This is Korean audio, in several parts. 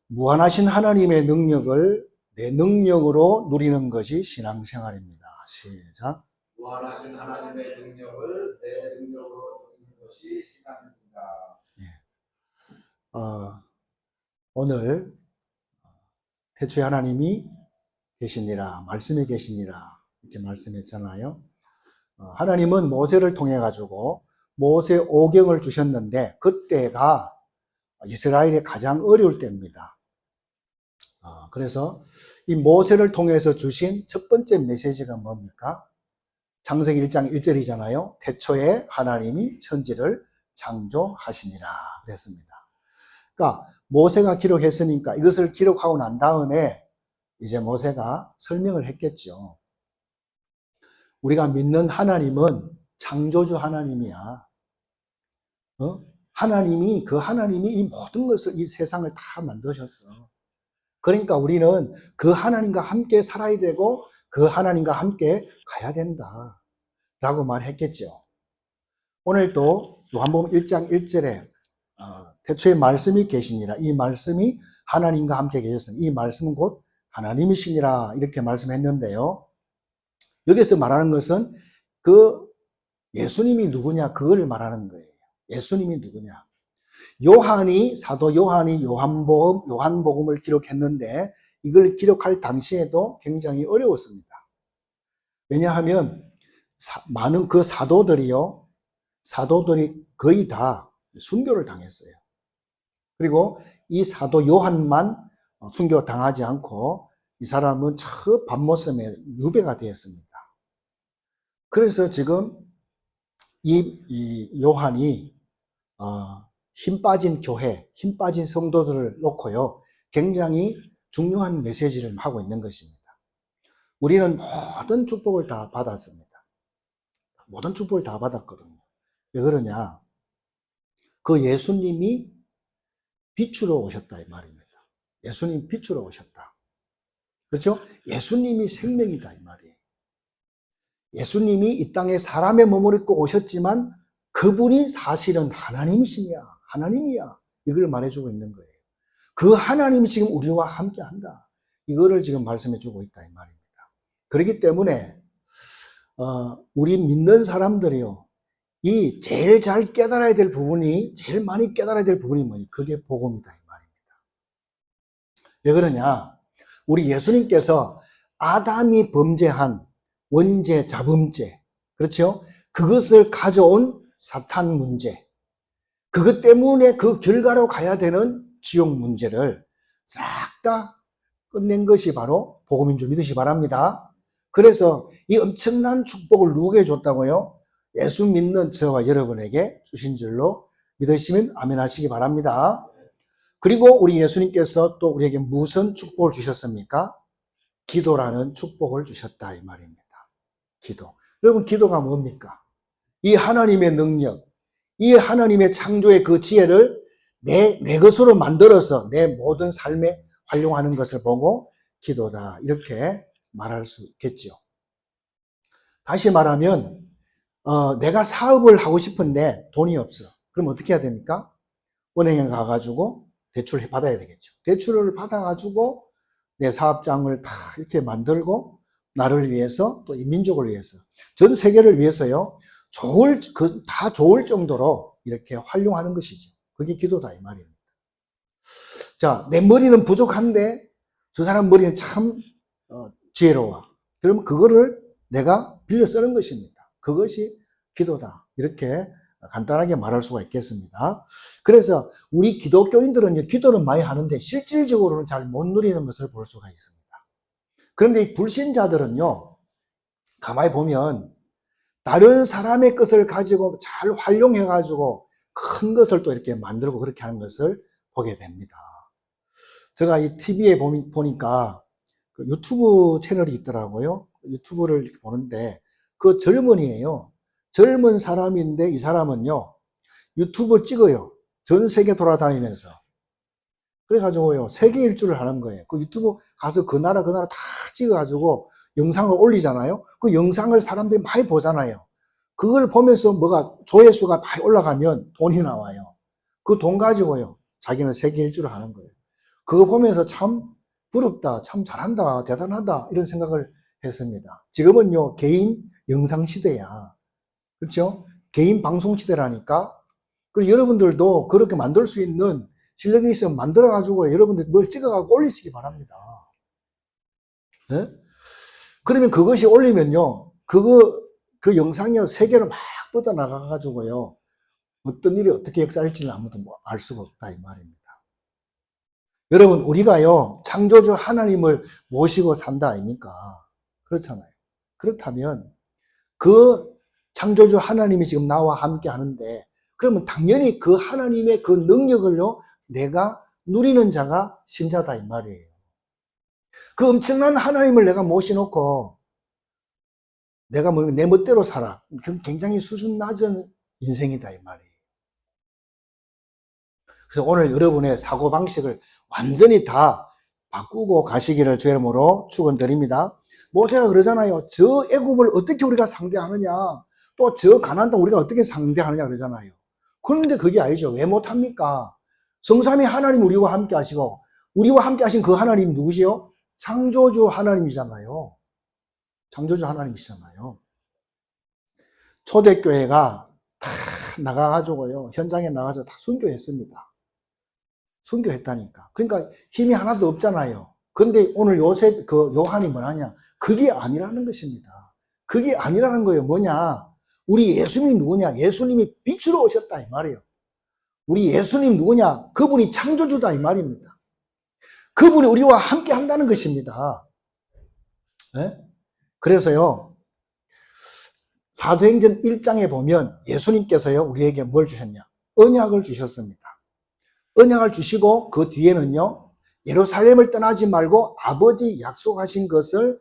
무한하신 하나님의 능력을 내 능력으로 누리는 것이 신앙생활입니다. 시작. 무한하신 하나님의 능력을 내 능력으로 누리는 것이 신앙입니다. 오늘 태초에 하나님이 계시니라, 말씀이 계시니라 이렇게 말씀했잖아요. 하나님은 모세를 통해 가지고 모세 오경을 주셨는데 그때가 이스라엘의 가장 어려울 때입니다. 그래서 이 모세를 통해서 주신 첫 번째 메시지가 뭡니까? 창세기 1장 1절이잖아요. 태초에 하나님이 천지를 창조하시니라 그랬습니다. 그러니까 모세가 기록했으니까 이것을 기록하고 난 다음에 이제 모세가 설명을 했겠죠. 우리가 믿는 하나님은 창조주 하나님이야. 하나님이 이 모든 것을, 이 세상을 다 만드셨어. 그러니까 우리는 그 하나님과 함께 살아야 되고 그 하나님과 함께 가야 된다 라고 말했겠죠. 오늘도 요한복음 1장 1절에 태초에 말씀이 계시니라, 이 말씀이 하나님과 함께 계셨으니 이 말씀은 곧 하나님이시니라 이렇게 말씀했는데요. 여기서 말하는 것은 그 예수님이 누구냐 그거를 말하는 거예요. 예수님이 누구냐. 사도 요한이 요한복음을 기록했는데 이걸 기록할 당시에도 굉장히 어려웠습니다. 왜냐하면 많은 그 사도들이 거의 다 순교를 당했어요. 그리고 이 사도 요한만 순교 당하지 않고 이 사람은 저 밤모섬에 유배가 되었습니다. 그래서 지금 이 요한이 힘 빠진 교회, 힘 빠진 성도들을 놓고요, 굉장히 중요한 메시지를 하고 있는 것입니다. 우리는 모든 축복을 다 받았습니다. 모든 축복을 다 받았거든요. 왜 그러냐? 그 예수님이 빛으로 오셨다 이 말입니다. 예수님 빛으로 오셨다. 그렇죠? 예수님이 생명이다 이 말이에요. 예수님이 이 땅에 사람의 몸을 입고 오셨지만 그분이 사실은 하나님이야. 이걸 말해주고 있는 거예요. 그 하나님이 지금 우리와 함께 한다. 이거를 지금 말씀해주고 있다 이 말입니다. 그렇기 때문에 우리 믿는 사람들이요, 이 제일 잘 깨달아야 될 부분이, 제일 많이 깨달아야 될 부분이 뭐니? 그게 복음이다 이 말입니다. 왜 그러냐? 우리 예수님께서 아담이 범죄한 원죄, 자범죄, 그렇죠? 그것을 가져온 사탄 문제, 그것 때문에 그 결과로 가야 되는 지옥 문제를 싹 다 끝낸 것이 바로 복음인 줄 믿으시 바랍니다. 그래서 이 엄청난 축복을 누구에게 줬다고요? 예수 믿는 저와 여러분에게 주신 줄로 믿으시면 아멘 하시기 바랍니다. 그리고 우리 예수님께서 또 우리에게 무슨 축복을 주셨습니까? 기도라는 축복을 주셨다 이 말입니다. 기도. 여러분, 기도가 뭡니까? 이 하나님의 능력, 이 하나님의 창조의 그 지혜를 내 것으로 만들어서 내 모든 삶에 활용하는 것을 보고 기도다 이렇게 말할 수 있겠죠. 다시 말하면 내가 사업을 하고 싶은데 돈이 없어. 그럼 어떻게 해야 됩니까? 은행에 가가지고 대출을 받아야 되겠죠. 대출을 받아가지고 내 사업장을 다 이렇게 만들고 나를 위해서 또 이 민족을 위해서 전 세계를 위해서요 다 좋을 정도로 이렇게 활용하는 것이죠. 그게 기도다 이 말입니다. 자, 내 머리는 부족한데 저 사람 머리는 참 지혜로워. 그러면 그거를 내가 빌려 쓰는 것입니다. 그것이 기도다. 이렇게 간단하게 말할 수가 있겠습니다. 그래서 우리 기독교인들은 기도는 많이 하는데 실질적으로는 잘 못 누리는 것을 볼 수가 있습니다. 그런데 이 불신자들은요, 가만히 보면 다른 사람의 것을 가지고 잘 활용해가지고 큰 것을 또 이렇게 만들고 그렇게 하는 것을 보게 됩니다. 제가 이 TV에 보니까 그 유튜브 채널이 있더라고요. 유튜브를 보는데 그 젊은이에요. 젊은 사람인데 이 사람은요, 유튜브 찍어요. 전 세계 돌아다니면서. 그래가지고요, 세계 일주를 하는 거예요. 그 유튜브 가서 그 나라 다 찍어가지고 영상을 올리잖아요. 그 영상을 사람들이 많이 보잖아요. 그걸 보면서 조회수가 많이 올라가면 돈이 나와요. 그 돈 가지고요, 자기는 세계 일주를 하는 거예요. 그거 보면서 참 부럽다, 참 잘한다, 대단하다 이런 생각을 했습니다. 지금은요 개인 영상 시대야. 그렇죠? 개인 방송 시대라니까. 그리고 여러분들도 그렇게 만들 수 있는 실력이 있으면 만들어 가지고 여러분들 뭘 찍어 갖고 올리시기 바랍니다. 네? 그러면 그것이 올리면요 그 영상이 세계로 막 뻗어나가 가지고요 어떤 일이 어떻게 역사할지는 아무도 알 수가 없다 이 말입니다. 여러분 우리가요 창조주 하나님을 모시고 산다 아닙니까? 그렇잖아요. 그렇다면 그 창조주 하나님이 지금 나와 함께 하는데 그러면 당연히 그 하나님의 그 능력을요 내가 누리는 자가 신자다 이 말이에요. 그 엄청난 하나님을 내가 모셔놓고 내가 뭐 내 멋대로 살아. 그건 굉장히 수준 낮은 인생이다 이 말이에요. 그래서 오늘 여러분의 사고방식을 완전히 다 바꾸고 가시기를 주의 이름으로 축원드립니다. 모세가 그러잖아요. 저 애굽을 어떻게 우리가 상대하느냐. 또 저 가나안 땅 우리가 어떻게 상대하느냐 그러잖아요. 그런데 그게 아니죠. 왜 못합니까? 성삼위 하나님 우리와 함께 하시고 우리와 함께 하신 그 하나님 누구시요? 창조주 하나님이잖아요. 창조주 하나님이시잖아요. 초대교회가 다 나가가지고요. 현장에 나가서 다 순교했습니다. 순교했다니까. 그러니까 힘이 하나도 없잖아요. 근데 오늘 요한이 뭐냐냐? 그게 아니라는 것입니다. 그게 아니라는 거예요. 뭐냐? 우리 예수님이 누구냐? 예수님이 빛으로 오셨다 이 말이에요. 우리 예수님 누구냐? 그분이 창조주다 이 말입니다. 그분이 우리와 함께 한다는 것입니다. 네? 그래서요. 사도행전 1장에 보면 예수님께서요. 우리에게 뭘 주셨냐? 언약을 주셨습니다. 언약을 주시고 그 뒤에는요. 예루살렘을 떠나지 말고 아버지 약속하신 것을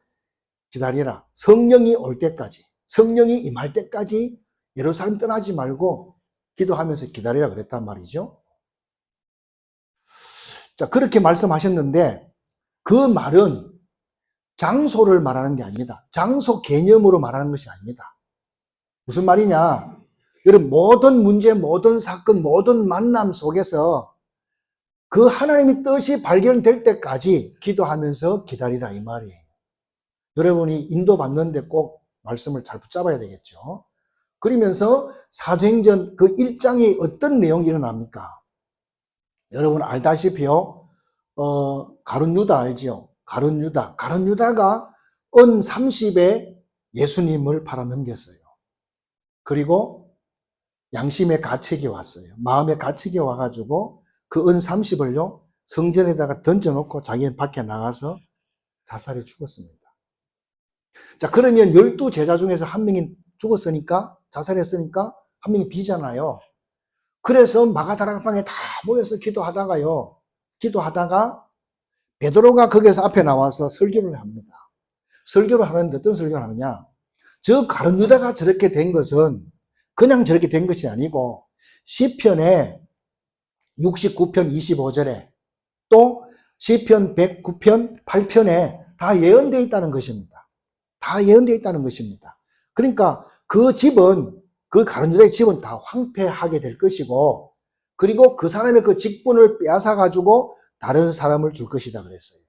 기다리라. 성령이 올 때까지, 성령이 임할 때까지 예루살렘 떠나지 말고 기도하면서 기다리라 그랬단 말이죠. 자, 그렇게 말씀하셨는데 그 말은 장소를 말하는 게 아닙니다. 장소 개념으로 말하는 것이 아닙니다. 무슨 말이냐? 여러분, 모든 문제, 모든 사건, 모든 만남 속에서 그 하나님의 뜻이 발견될 때까지 기도하면서 기다리라 이 말이에요. 여러분이 인도받는데 꼭 말씀을 잘 붙잡아야 되겠죠. 그러면서 사도행전 그 1장에 어떤 내용이 일어납니까? 여러분 알다시피요. 가룟 유다 알지요? 가룟 유다가 은 30에 예수님을 팔아넘겼어요. 그리고 양심의 가책이 왔어요. 마음의 가책이 와가지고 그 은 30을요 성전에다가 던져놓고 자기는 밖에 나가서 자살해 죽었습니다. 자, 그러면 12제자 중에서 한 명이 죽었으니까, 자살했으니까 한 명이 비잖아요. 그래서 마가다락방에 다 모여서 기도하다가 베드로가 거기서 앞에 나와서 설교를 합니다. 설교를 하는데 어떤 설교를 하느냐? 저 가룟 유다가 저렇게 된 것은 그냥 저렇게 된 것이 아니고 시편에 69편 25절에 또 시편 109편 8편에 다 예언되어 있다는 것입니다. 다 예언되어 있다는 것입니다. 그러니까 그 집은, 그 가룟 유다의 집은 다 황폐하게 될 것이고, 그리고 그 사람의 그 직분을 빼앗아 가지고 다른 사람을 줄 것이다 그랬어요.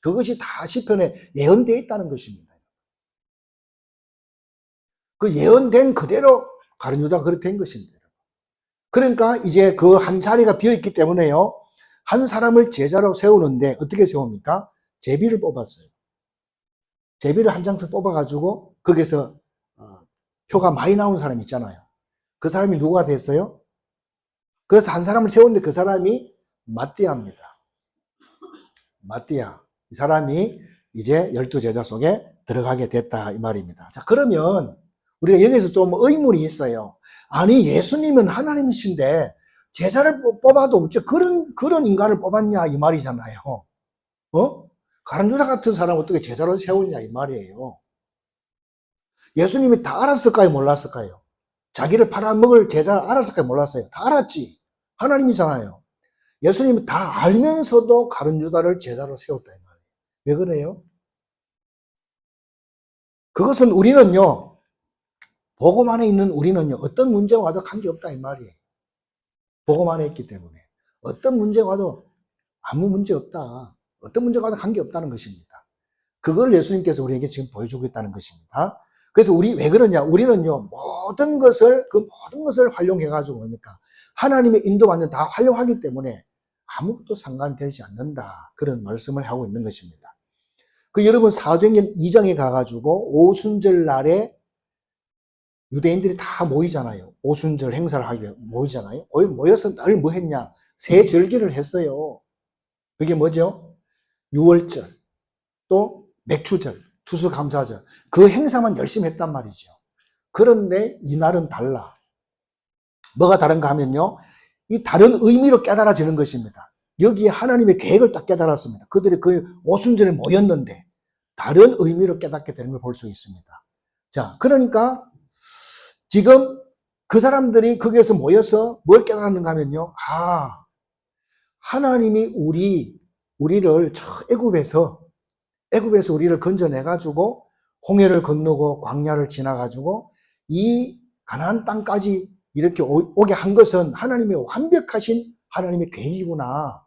그것이 다 시편에 예언되어 있다는 것입니다. 그 예언된 그대로 가룟 유다가 그렇게 된 것입니다. 그러니까 이제 그 한 자리가 비어있기 때문에요. 한 사람을 제자로 세우는데 어떻게 세웁니까? 제비를 뽑았어요. 제비를 한 장씩 뽑아가지고 거기서 표가 많이 나온 사람 있잖아요. 그 사람이 누가 됐어요? 그래서 한 사람을 세웠는데 그 사람이 마띠아입니다. 마띠아. 이 사람이 이제 12제자 속에 들어가게 됐다 이 말입니다. 자, 그러면 우리가 여기서 좀 의문이 있어요. 아니 예수님은 하나님이신데 제자를 뽑아도 어째 그런 인간을 뽑았냐 이 말이잖아요. 가룟 유다 같은 사람 어떻게 제자로 세웠냐 이 말이에요. 예수님이 다 알았을까요 몰랐을까요? 자기를 팔아먹을 제자를 알았을까요 몰랐어요? 다 알았지. 하나님이잖아요. 예수님이 다 알면서도 가룟 유다를 제자로 세웠다 이 말이에요. 왜 그래요? 그것은 우리는요. 복음 안에 있는 우리는요. 어떤 문제가 와도 관계없다 이 말이에요. 복음 안에 있기 때문에. 어떤 문제가 와도 아무 문제 없다. 어떤 문제가 와도 관계없다는 것입니다. 그걸 예수님께서 우리에게 지금 보여주고 있다는 것입니다. 그래서 왜 그러냐? 우리는요, 모든 것을 활용해가지고 뭡니까? 하나님의 인도받는 다 활용하기 때문에 아무것도 상관되지 않는다. 그런 말씀을 하고 있는 것입니다. 여러분, 사도행전 2장에 가가지고 오순절 날에 유대인들이 다 모이잖아요. 오순절 행사를 하기 위해 모이잖아요. 거기 모여서 늘 뭐 했냐? 세 절기를 했어요. 그게 뭐죠? 유월절, 또 맥추절, 추수감사절. 그 행사만 열심히 했단 말이죠. 그런데 이날은 달라. 뭐가 다른가 하면요. 이 다른 의미로 깨달아지는 것입니다. 여기에 하나님의 계획을 딱 깨달았습니다. 그들이 그 오순절에 모였는데 다른 의미로 깨닫게 되는 걸 볼 수 있습니다. 자, 그러니까 지금 그 사람들이 거기에서 모여서 뭘 깨달았는가 하면요. 하나님이 우리를 저 애굽에서 우리를 건져내가지고 홍해를 건너고 광야를 지나가지고 이 가나안 땅까지 이렇게 오게 한 것은 하나님의 완벽하신 하나님의 계획이구나.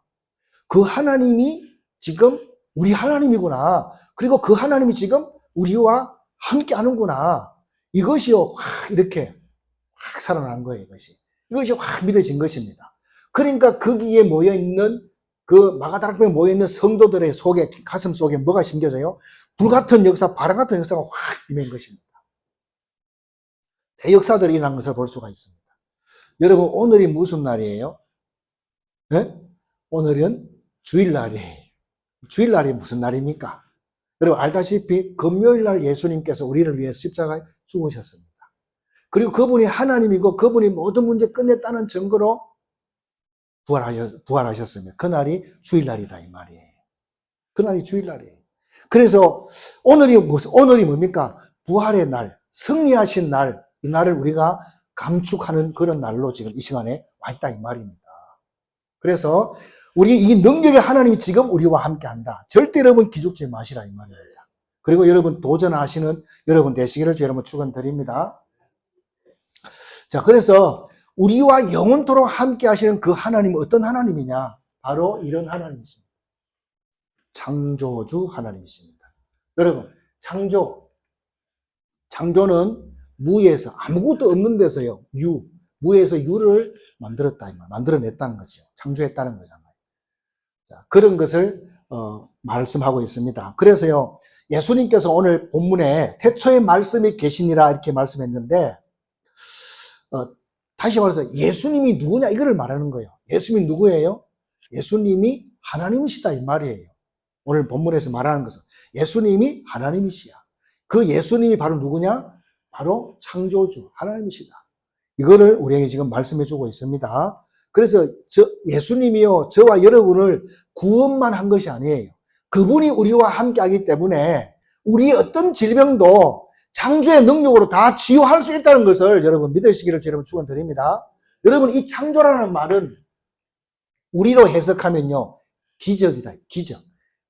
그 하나님이 지금 우리 하나님이구나. 그리고 그 하나님이 지금 우리와 함께 하는구나. 이것이요, 이렇게 확 살아난 거예요, 이것이 확 믿어진 것입니다. 그러니까 거기에 모여있는 마가다락방에 모여있는 성도들의 가슴 속에 뭐가 심겨져요? 불같은 역사, 바람 같은 역사가 확 임한 것입니다. 대역사들이 일어난 것을 볼 수가 있습니다. 여러분, 오늘이 무슨 날이에요? 네? 오늘은 주일날이에요. 주일날이 무슨 날입니까? 여러분, 알다시피 금요일날 예수님께서 우리를 위해 십자가에 죽으셨습니다. 그리고 그분이 하나님이고 그분이 모든 문제 끝냈다는 증거로 부활하셨습니다. 그날이 주일날이다 이 말이에요. 그날이 주일날이에요. 그래서 오늘이 뭡니까? 부활의 날, 승리하신 날, 이 날을 우리가 감축하는 그런 날로 지금 이 시간에 와 있다 이 말입니다. 그래서 우리 이 능력의 하나님이 지금 우리와 함께 한다. 절대 여러분 기죽지 마시라 이 말입니다. 그리고 여러분 도전하시는 여러분 되시기를 여러분 축원드립니다. 자, 그래서 우리와 영원토록 함께 하시는 그 하나님은 어떤 하나님이냐? 바로 이런 하나님이십니다. 창조주 하나님이십니다. 여러분, 창조는 무에서 아무것도 없는 데서요. 무에서 유를 만들어냈다는 거죠. 창조했다는 거잖아요. 자, 그런 것을 말씀하고 있습니다. 그래서요, 예수님께서 오늘 본문에 태초에 말씀이 계시니라 이렇게 말씀했는데 다시 말해서 예수님이 누구냐 이거를 말하는 거예요. 예수님이 누구예요? 예수님이 하나님이시다 이 말이에요. 오늘 본문에서 말하는 것은 예수님이 하나님이시야. 그 예수님이 바로 누구냐? 바로 창조주 하나님이시다. 이거를 우리에게 지금 말씀해 주고 있습니다. 그래서 예수님이요, 저와 여러분을 구원만 한 것이 아니에요. 그분이 우리와 함께 하기 때문에 우리의 어떤 질병도 창조의 능력으로 다 치유할 수 있다는 것을 여러분 믿으시기를 여러분 축원드립니다. 여러분, 이 창조라는 말은 우리로 해석하면요, 기적이다.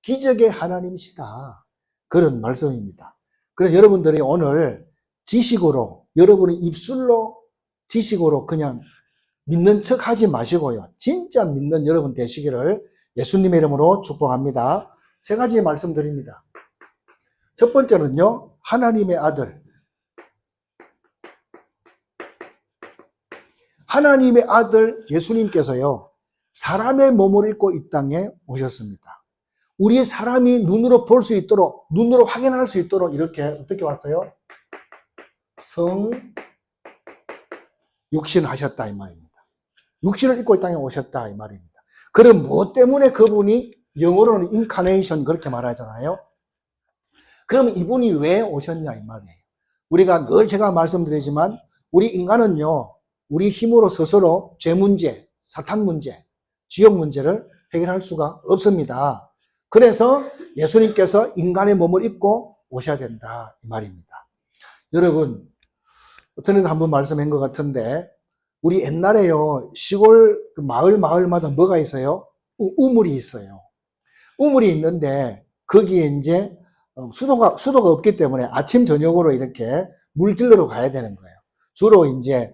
기적의 하나님이시다. 그런 말씀입니다. 그래서 여러분들이 오늘 지식으로, 여러분의 입술로 지식으로 그냥 믿는 척 하지 마시고요. 진짜 믿는 여러분 되시기를 예수님의 이름으로 축복합니다. 세 가지 말씀드립니다. 첫 번째는요, 하나님의 아들. 하나님의 아들 예수님께서요, 사람의 몸을 입고 이 땅에 오셨습니다. 우리 사람이 눈으로 볼 수 있도록, 눈으로 확인할 수 있도록 이렇게 어떻게 왔어요? 육신하셨다 이 말입니다. 육신을 입고 이 땅에 오셨다 이 말입니다. 그럼 뭐 때문에 그분이 영어로는 인카네이션 그렇게 말하잖아요. 그럼 이분이 왜 오셨냐 이 말이에요. 우리가 늘 제가 말씀드리지만 우리 인간은요, 우리 힘으로 스스로 죄 문제, 사탄 문제, 지옥 문제를 해결할 수가 없습니다. 그래서 예수님께서 인간의 몸을 입고 오셔야 된다 이 말입니다. 여러분, 전에도 한번 말씀한 것 같은데 우리 옛날에요, 시골 마을마다 뭐가 있어요? 우물이 있어요. 우물이 있는데 거기에 이제 수도가 없기 때문에 아침 저녁으로 이렇게 물 들러러 가야 되는 거예요. 주로 이제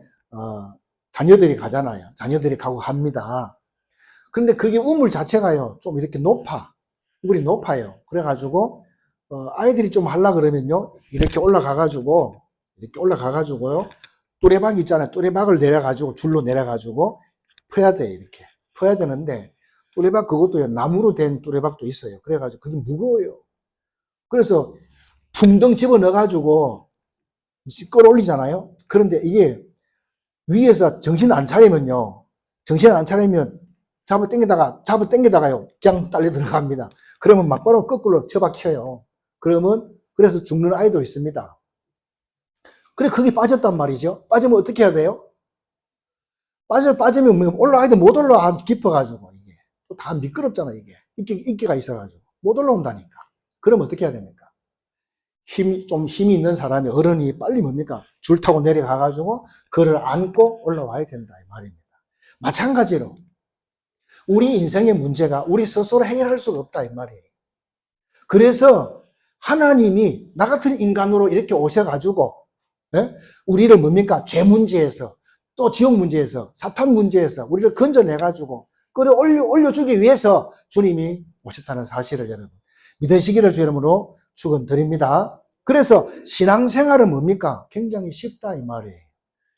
자녀들이 가잖아요. 자녀들이 가고 합니다. 근데 그게 우물 자체가요, 좀 이렇게 우물이 높아요. 그래가지고, 아이들이 좀 하려 그러면요, 이렇게 올라가가지고요, 뚜레박 있잖아요. 뚜레박을 내려가지고, 줄로 내려가지고, 퍼야 돼, 이렇게. 퍼야 되는데, 뚜레박 그것도요, 나무로 된 뚜레박도 있어요. 그래가지고, 그게 무거워요. 그래서, 풍덩 집어 넣어가지고, 끌어올리잖아요. 그런데 이게, 위에서 정신 안 차리면 잡아 당기다가요, 그냥 딸려 들어갑니다. 그러면 막바로 거꾸로 처박혀요. 그래서 죽는 아이도 있습니다. 그래, 거기 빠졌단 말이죠. 빠지면 어떻게 해야 돼요? 빠지면 올라가도 못 올라와, 깊어가지고, 이게. 또 다 미끄럽잖아, 이게. 이끼가 있어가지고. 못 올라온다니까. 그럼 어떻게 해야 됩니까? 힘이 있는 사람이, 어른이 빨리 뭡니까? 줄 타고 내려가가지고, 그를 안고 올라와야 된다, 이 말입니다. 마찬가지로, 우리 인생의 문제가 우리 스스로 해결할 수가 없다, 이 말이에요. 그래서, 하나님이 나 같은 인간으로 이렇게 오셔가지고, 예? 우리를 뭡니까? 죄 문제에서, 또 지옥 문제에서, 사탄 문제에서 우리를 건져내가지고 올려주기 위해서 주님이 오셨다는 사실을 여러분 믿으시기를 주 이름으로 축원드립니다. 그래서 신앙생활은 뭡니까? 굉장히 쉽다 이 말이에요.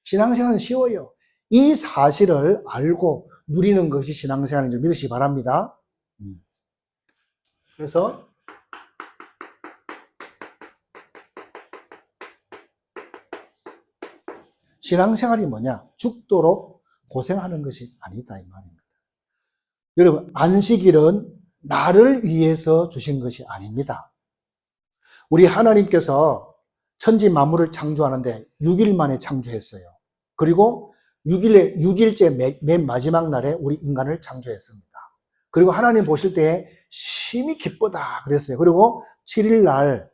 신앙생활은 쉬워요. 이 사실을 알고 누리는 것이 신앙생활인 줄 믿으시기 바랍니다. 그래서 신앙생활이 뭐냐? 죽도록 고생하는 것이 아니다 이 말입니다. 여러분, 안식일은 나를 위해서 주신 것이 아닙니다. 우리 하나님께서 천지 만물을 창조하는데 6일 만에 창조했어요. 그리고 6일째 맨 마지막 날에 우리 인간을 창조했습니다. 그리고 하나님 보실 때 심히 기쁘다 그랬어요. 그리고 7일 날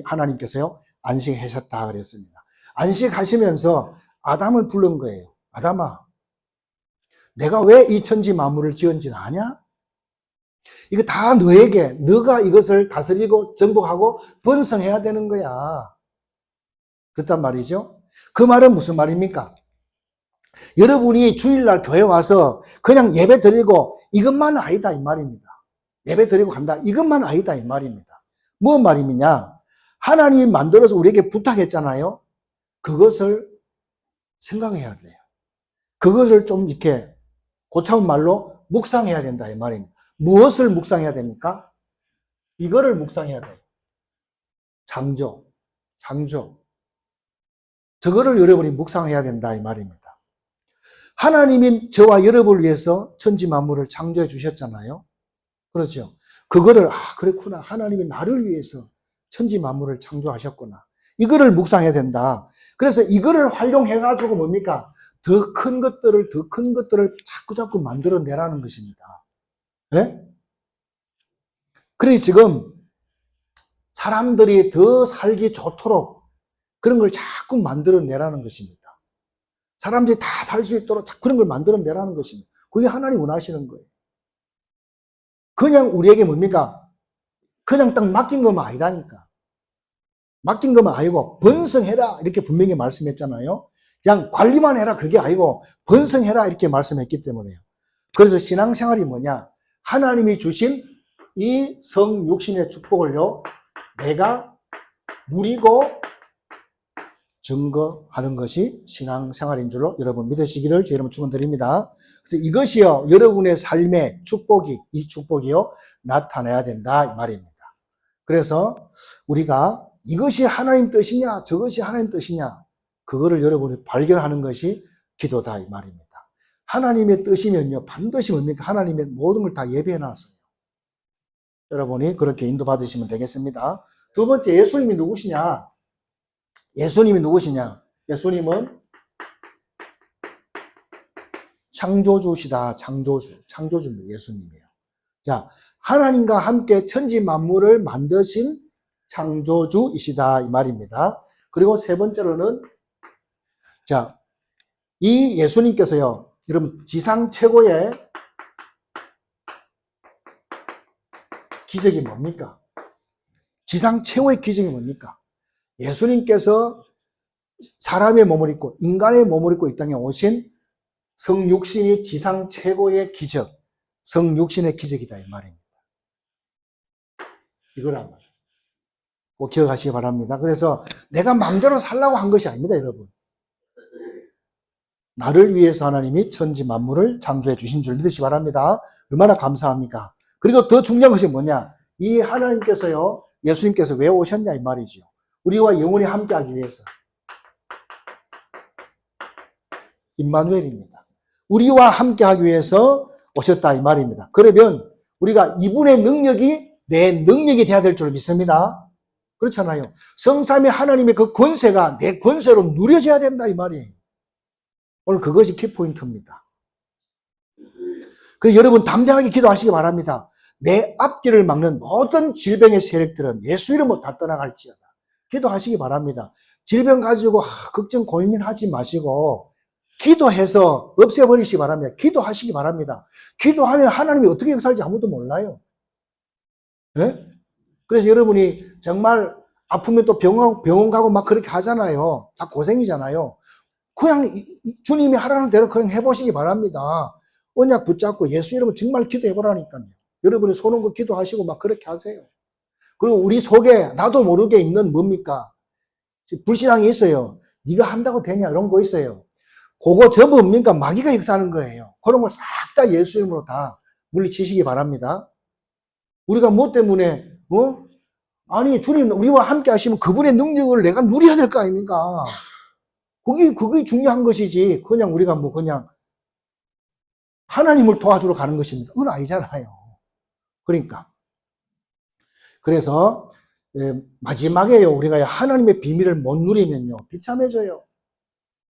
하나님께서요 안식하셨다 그랬습니다. 안식하시면서 아담을 부른 거예요. 아담아, 내가 왜 이 천지 만물을 지은지 아냐? 이거 다 너가 이것을 다스리고 정복하고 번성해야 되는 거야. 그렇단 말이죠. 그 말은 무슨 말입니까? 여러분이 주일날 교회 와서 그냥 예배 드리고 이것만 아니다 이 말입니다. 예배 드리고 간다 이것만 아니다 이 말입니다. 뭔 말이냐? 하나님이 만들어서 우리에게 부탁했잖아요. 그것을 생각해야 돼요. 그것을 좀 이렇게 고차원 말로 묵상해야 된다 이 말입니다. 무엇을 묵상해야 됩니까? 이거를 묵상해야 돼요. 창조. 저거를 여러분이 묵상해야 된다 이 말입니다. 하나님이 저와 여러분을 위해서 천지 만물을 창조해 주셨잖아요. 그렇죠? 그거를 그렇구나. 하나님이 나를 위해서 천지 만물을 창조하셨구나. 이거를 묵상해야 된다. 그래서 이거를 활용해 가지고 뭡니까? 더 큰 것들을 자꾸 만들어내라는 것입니다. 네? 그래 지금 사람들이 더 살기 좋도록 그런 걸 자꾸 만들어내라는 것입니다. 사람들이 다 살 수 있도록 그런 걸 만들어내라는 것입니다. 그게 하나님 원하시는 거예요. 그냥 우리에게 뭡니까? 그냥 딱 맡긴 것만 아니다니까. 맡긴 것만 아니고 번성해라 이렇게 분명히 말씀했잖아요. 그냥 관리만 해라 그게 아니고 번성해라 이렇게 말씀했기 때문에요. 그래서 신앙생활이 뭐냐? 하나님이 주신 이 성육신의 축복을요 내가 누리고 증거하는 것이 신앙생활인 줄로 여러분 믿으시기를 주 여러분 축원드립니다. 그래서 이것이요 여러분의 삶의 이 축복이요 나타나야 된다 이 말입니다. 그래서 우리가 이것이 하나님 뜻이냐 저것이 하나님 뜻이냐 그거를 여러분이 발견하는 것이 기도다 이 말입니다. 하나님의 뜻이면요 반드시 뭡니까? 하나님의 모든 걸 다 예비해 놨어요. 여러분이 그렇게 인도받으시면 되겠습니다. 두 번째, 예수님이 누구시냐? 예수님은 창조주시다. 창조주입니다. 예수님이에요. 자, 하나님과 함께 천지 만물을 만드신 창조주이시다 이 말입니다. 그리고 세 번째로는 자, 이 예수님께서요. 여러분 지상 최고의 기적이 뭡니까? 지상 최고의 기적이 뭡니까? 예수님께서 사람의 몸을 입고 인간의 몸을 입고 이 땅에 오신 성육신이 지상 최고의 기적, 성육신의 기적이다 이 말입니다. 이거란 말이에요. 꼭 기억하시기 바랍니다. 그래서 내가 마음대로 살라고 한 것이 아닙니다, 여러분. 나를 위해서 하나님이 천지 만물을 창조해 주신 줄 믿으시기 바랍니다. 얼마나 감사합니까? 그리고 더 중요한 것이 뭐냐? 이 하나님께서요, 예수님께서 왜 오셨냐 이 말이죠. 우리와 영원히 함께하기 위해서. 임마누엘입니다. 우리와 함께하기 위해서 오셨다 이 말입니다. 그러면 우리가 이분의 능력이 내 능력이 돼야 될 줄 믿습니다. 그렇잖아요. 성삼위 하나님의 그 권세가 내 권세로 누려져야 된다 이 말이에요. 오늘 그것이 키포인트입니다. 그래서 여러분 담대하게 기도하시기 바랍니다. 내 앞길을 막는 모든 질병의 세력들은 예수 이름으로 다 떠나갈지어다. 기도하시기 바랍니다. 질병 가지고 걱정 고민하지 마시고 기도해서 없애버리시기 바랍니다. 기도하시기 바랍니다. 기도하면 하나님이 어떻게 역사할지 아무도 몰라요. 네? 그래서 여러분이 정말 아프면 또 병원 가고 막 그렇게 하잖아요. 다 고생이잖아요. 그냥 주님이 하라는 대로 그냥 해보시기 바랍니다. 언약 붙잡고 예수 이름으로 정말 기도해보라니까요. 여러분이 손 얹고 기도하시고 막 그렇게 하세요. 그리고 우리 속에 나도 모르게 있는 뭡니까? 불신앙이 있어요. 네가 한다고 되냐 이런 거 있어요. 그거 전부 뭡니까? 마귀가 역사하는 거예요. 그런 거 싹 다 예수 이름으로 다 물리치시기 바랍니다. 우리가 뭐 때문에 아니 주님 우리와 함께 하시면 그분의 능력을 내가 누려야 될 거 아닙니까? 그게 중요한 것이지. 그냥 우리가 뭐 그냥 하나님을 도와주러 가는 것입니다. 그건 아니잖아요. 그러니까 그래서 마지막에요. 우리가 하나님의 비밀을 못 누리면요. 비참해져요.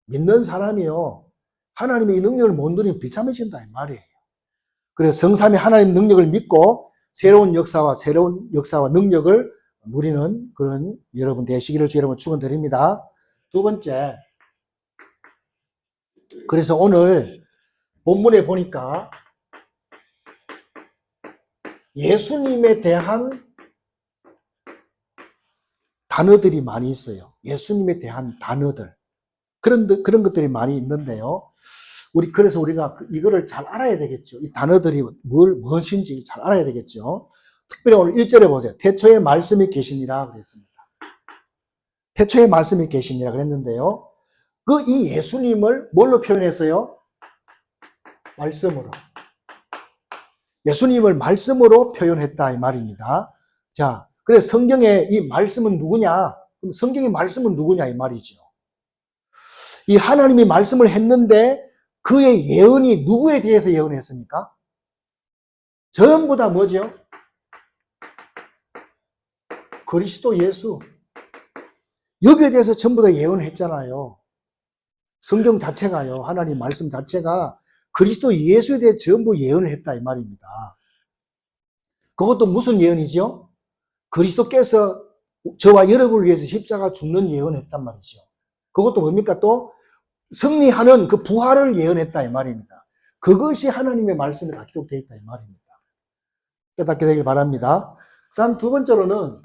믿는 사람이요. 하나님의 이 능력을 못 누리면 비참해진다 이 말이에요. 그래서 성삼위 하나님 능력을 믿고 새로운 역사와 능력을 누리는 그런 여러분 되시기를 주 여러분 축원드립니다. 두 번째, 그래서 오늘 본문에 보니까 예수님에 대한 단어들이 많이 있어요. 예수님에 대한 단어들. 그런 것들이 많이 있는데요. 그래서 우리가 이거를 잘 알아야 되겠죠. 이 단어들이 무엇인지 잘 알아야 되겠죠. 특별히 오늘 1절에 보세요. 태초에 말씀이 계시니라 그랬습니다. 태초에 말씀이 계시니라 그랬는데요. 이 예수님을 뭘로 표현했어요? 말씀으로. 예수님을 말씀으로 표현했다 이 말입니다. 자, 그래서 성경의 이 말씀은 누구냐? 그럼 성경의 말씀은 누구냐 이 말이죠. 이 하나님이 말씀을 했는데 그의 예언이 누구에 대해서 예언했습니까? 전부 다 뭐죠? 그리스도 예수. 여기에 대해서 전부 다 예언했잖아요. 성경 자체가요. 하나님 말씀 자체가 그리스도 예수에 대해 전부 예언을 했다 이 말입니다. 그것도 무슨 예언이죠? 그리스도께서 저와 여러분을 위해서 십자가 죽는 예언을 했단 말이죠. 그것도 뭡니까? 또 승리하는 그 부활을 예언했다 이 말입니다. 그것이 하나님의 말씀에 다 기록되어 있다 이 말입니다. 깨닫게 되길 바랍니다. 그 다음 두 번째로는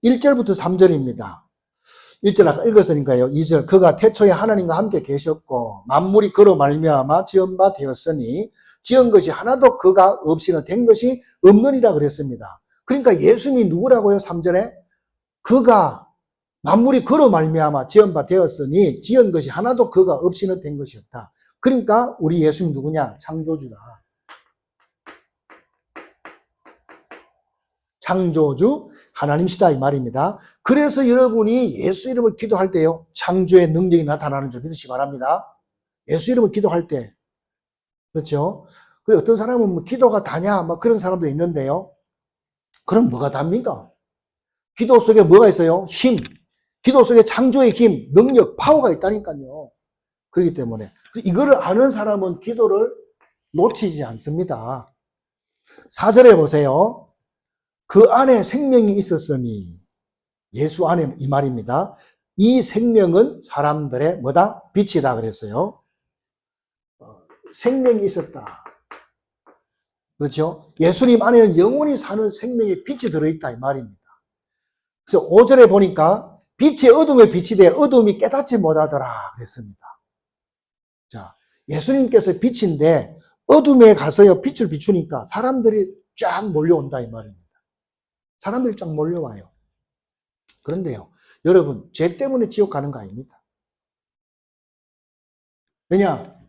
1절부터 3절입니다. 1절 아까 읽었으니까요. 2절 그가 태초에 하나님과 함께 계셨고 만물이 그로 말미암아 지은 바 되었으니 지은 것이 하나도 그가 없이는 된 것이 없느니라 그랬습니다. 그러니까 예수님이 누구라고요? 3절에 그가 만물이 그로 말미암아 지은 바 되었으니 지은 것이 하나도 그가 없이는 된 것이 없다. 그러니까 우리 예수님 누구냐? 창조주다. 창조주 하나님이시다 이 말입니다. 그래서 여러분이 예수 이름을 기도할 때요. 창조의 능력이 나타나는 줄 믿으시기 바랍니다. 예수 이름을 기도할 때. 그렇죠? 그리고 어떤 사람은 뭐 기도가 다냐? 막 그런 사람도 있는데요. 그럼 뭐가 답니까? 기도 속에 뭐가 있어요? 힘. 기도 속에 창조의 힘, 능력, 파워가 있다니까요. 그렇기 때문에 이거를 아는 사람은 기도를 놓치지 않습니다. 4절에 보세요. 그 안에 생명이 있었으니 예수 안에 이 말입니다. 이 생명은 사람들의 뭐다? 빛이다 그랬어요. 생명이 있었다. 그렇죠? 예수님 안에는 영원히 사는 생명의 빛이 들어있다 이 말입니다. 그래서 5절에 보니까 빛이 어둠에 빛이 돼 어둠이 깨닫지 못하더라 그랬습니다. 자, 예수님께서 빛인데 어둠에 가서요, 빛을 비추니까 사람들이 쫙 몰려온다, 이 말입니다. 사람들이 쫙 몰려와요. 그런데요, 여러분, 죄 때문에 지옥 가는 거 아닙니다. 왜냐?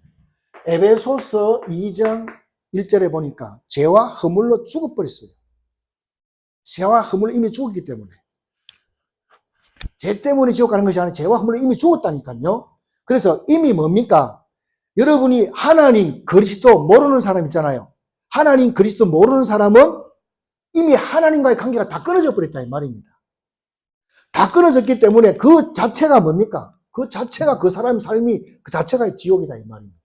에베소서 2장 1절에 보니까 죄와 허물로 죽어버렸어요. 죄와 허물로 이미 죽었기 때문에. 죄 때문에 지옥 가는 것이 아니라 죄와 허물로 이미 죽었다니까요. 그래서 이미 뭡니까? 여러분이 하나님 그리스도 모르는 사람 있잖아요. 하나님 그리스도 모르는 사람은 이미 하나님과의 관계가 다 끊어져 버렸다 이 말입니다. 다 끊어졌기 때문에 그 자체가 뭡니까? 그 자체가 그 사람의 삶이 그 자체가 지옥이다 이 말입니다.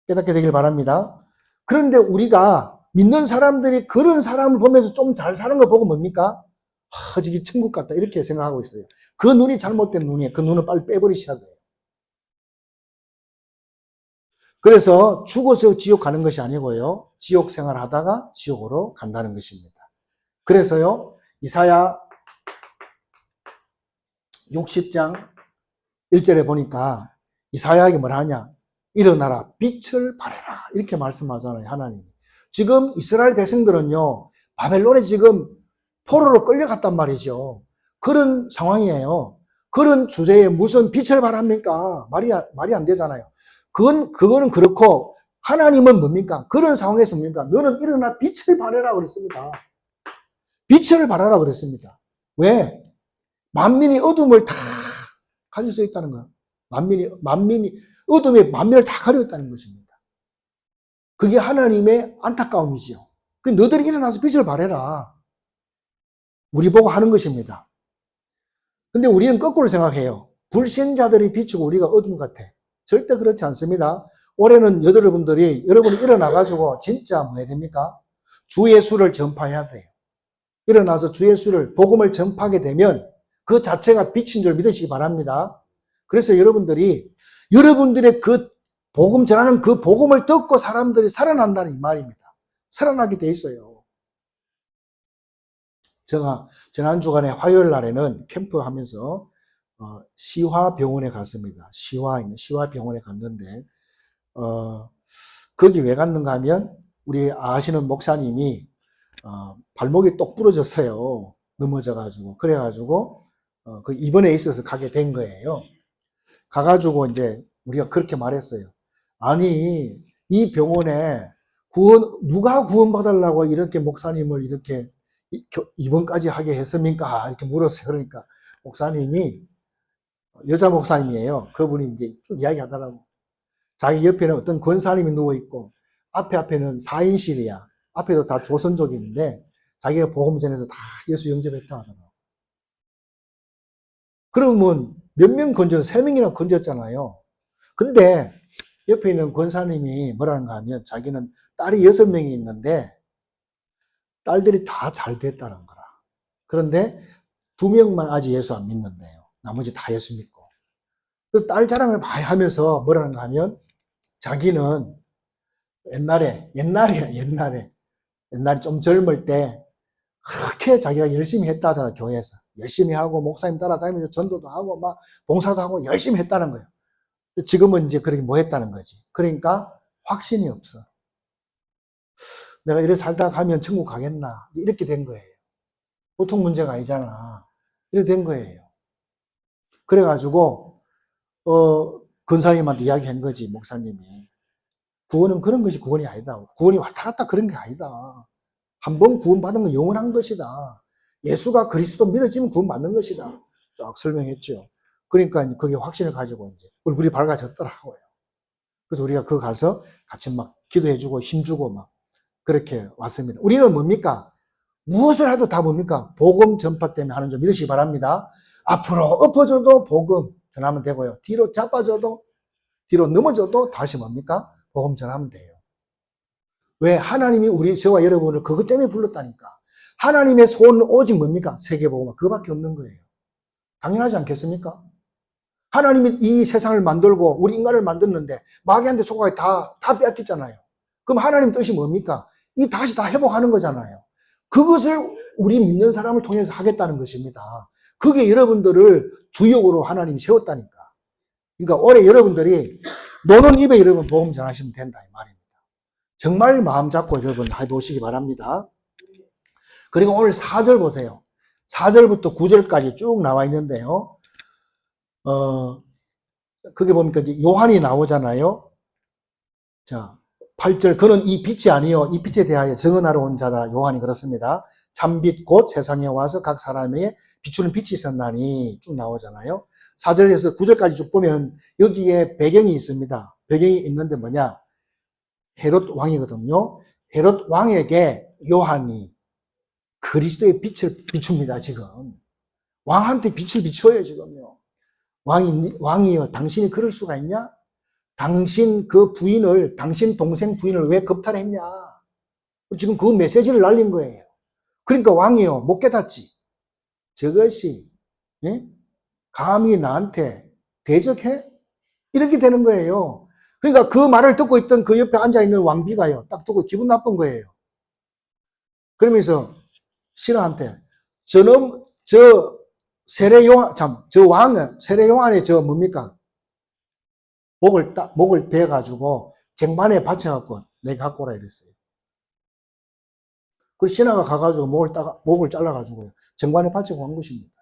깨닫게 되길 바랍니다. 그런데 우리가 믿는 사람들이 그런 사람을 보면서 좀 잘 사는 거 보고 뭡니까? 저기 천국 같다 이렇게 생각하고 있어요. 그 눈이 잘못된 눈이에요. 그 눈을 빨리 빼버리셔야 돼요. 그래서 죽어서 지옥 가는 것이 아니고요. 지옥 생활하다가 지옥으로 간다는 것입니다. 그래서요. 이사야 60장 1절에 보니까 이사야에게 뭐라 하냐? 일어나라 빛을 발해라 이렇게 말씀하잖아요. 하나님이. 지금 이스라엘 백성들은요. 바벨론에 지금 포로로 끌려갔단 말이죠. 그런 상황이에요. 그런 주제에 무슨 빛을 발합니까? 말이 안 되잖아요. 그거는 그렇고 하나님은 뭡니까? 그런 상황에서 뭡니까? 너는 일어나 빛을 발해라 그랬습니다. 빛을 발하라 그랬습니다. 왜? 만민이 어둠을 다 가질 수 있다는 거예요. 만민이 어둠에 만민을 다 가려 있다는 것입니다. 그게 하나님의 안타까움이지요. 그 너들이 일어나서 빛을 발해라. 우리 보고 하는 것입니다. 근데 우리는 거꾸로 생각해요. 불신자들이 비추고 우리가 어둠 같아. 절대 그렇지 않습니다. 올해는 여러분이 일어나가지고 진짜 뭐 해야 됩니까? 주 예수를 전파해야 돼요. 일어나서 주 예수를, 복음을 전파하게 되면 그 자체가 빛인 줄 믿으시기 바랍니다. 그래서 여러분들의 그 복음 전하는 그 복음을 듣고 사람들이 살아난다는 이 말입니다. 살아나게 돼 있어요. 제가 지난 주간에 화요일 날에는 캠프하면서 시화병원에 갔습니다. 시화병원에 갔는데 거기 왜 갔는가 하면 우리 아시는 목사님이 발목이 똑 부러졌어요. 넘어져가지고. 그래가지고 그 입원에 있어서 가게 된 거예요. 가가지고 이제 우리가 그렇게 말했어요. 아니 이 병원에 누가 구원받으려고 이렇게 목사님을 이렇게 입원까지 하게 했습니까? 이렇게 물었어요. 그러니까 목사님이 여자 목사님이에요. 그분이 이제 쭉 이야기하더라고. 자기 옆에는 어떤 권사님이 누워있고 앞에는 4인실이야. 앞에도 다 조선족인데 자기가 복음 전해서 다 예수 영접했다 하더라고. 그러면 몇 명 건졌어? 3명이나 건졌잖아요. 근데 옆에 있는 권사님이 뭐라는가 하면 자기는 딸이 6명이 있는데 딸들이 다 잘 됐다는 거라. 그런데 2명만 아직 예수 안 믿는데요. 나머지 다 예수 믿고. 딸 자랑을 많이 하면서 뭐라는가 하면 자기는 옛날에 좀 젊을 때 그렇게 자기가 열심히 했다더라. 교회에서 열심히 하고 목사님 따라다니면서 전도도 하고 막 봉사도 하고 열심히 했다는 거예요. 지금은 이제 그렇게 뭐 했다는 거지. 그러니까 확신이 없어. 내가 이렇게 살다가 가면 천국 가겠나 이렇게 된 거예요. 보통 문제가 아니잖아. 이렇게 된 거예요. 그래가지고 근사님한테 이야기한 거지. 목사님이 구원은 그런 것이 구원이 아니다. 구원이 왔다 갔다 그런 게 아니다. 한 번 구원받은 건 영원한 것이다. 예수가 그리스도 믿어지면 구원받는 것이다. 쫙 설명했죠. 그러니까 그게 확신을 가지고 이제 얼굴이 밝아졌더라고요. 그래서 우리가 그 가서 같이 막 기도해주고 힘주고 막 그렇게 왔습니다. 우리는 뭡니까? 무엇을 해도 다 뭡니까? 복음 전파 때문에 하는 줄 믿으시기 바랍니다. 앞으로 엎어져도 복음 전하면 되고요. 뒤로 자빠져도 뒤로 넘어져도 다시 뭡니까? 복음 전하면 돼요. 왜? 하나님이 저와 여러분을 그것 때문에 불렀다니까. 하나님의 소원은 오직 뭡니까? 세계복음. 그거밖에 없는 거예요. 당연하지 않겠습니까? 하나님이 이 세상을 만들고 우리 인간을 만들었는데 마귀한테 속아서 다 뺏겼잖아요. 그럼 하나님 뜻이 뭡니까? 이 다시 다 회복하는 거잖아요. 그것을 우리 믿는 사람을 통해서 하겠다는 것입니다. 그게 여러분들을 주역으로 하나님이 세웠다니까. 그러니까 올해 여러분들이 노는 입에 여러분 복음 전하시면 된다 이 말입니다. 정말 마음 잡고 여러분 해보시기 바랍니다. 그리고 오늘 4절 보세요. 4절부터 9절까지 쭉 나와 있는데요. 그게 보니까 이제 요한이 나오잖아요. 자, 8절, 그는 이 빛이 아니요 이 빛에 대하여 증언하러 온 자다. 요한이 그렇습니다. 참빛 곧 세상에 와서 각 사람에게 비추는 빛이 있었나니 쭉 나오잖아요. 4절에서 9절까지 쭉 보면 여기에 배경이 있습니다. 배경이 있는데 뭐냐? 헤롯 왕이거든요. 헤롯 왕에게 요한이 그리스도의 빛을 비춥니다, 지금. 왕한테 빛을 비춰요, 지금요. 왕이요, 당신이 그럴 수가 있냐? 당신 그 부인을, 당신 동생 부인을 왜 겁탈했냐? 지금 그 메시지를 날린 거예요. 그러니까 왕이요, 못 깨닫지. 저것이, 예? 감히 나한테 대적해? 이렇게 되는 거예요. 그러니까 그 말을 듣고 있던 그 옆에 앉아있는 왕비가요, 딱 듣고 기분 나쁜 거예요. 그러면서 신하한테, 저놈, 저 세례요한, 저 왕은, 세례요한의 저 뭡니까? 목을 베어가지고 쟁반에 받쳐갖고 내가 갖고 오라 이랬어요. 그 신하가 가가지고 목을 잘라가지고 쟁반에 받쳐고 한 것입니다.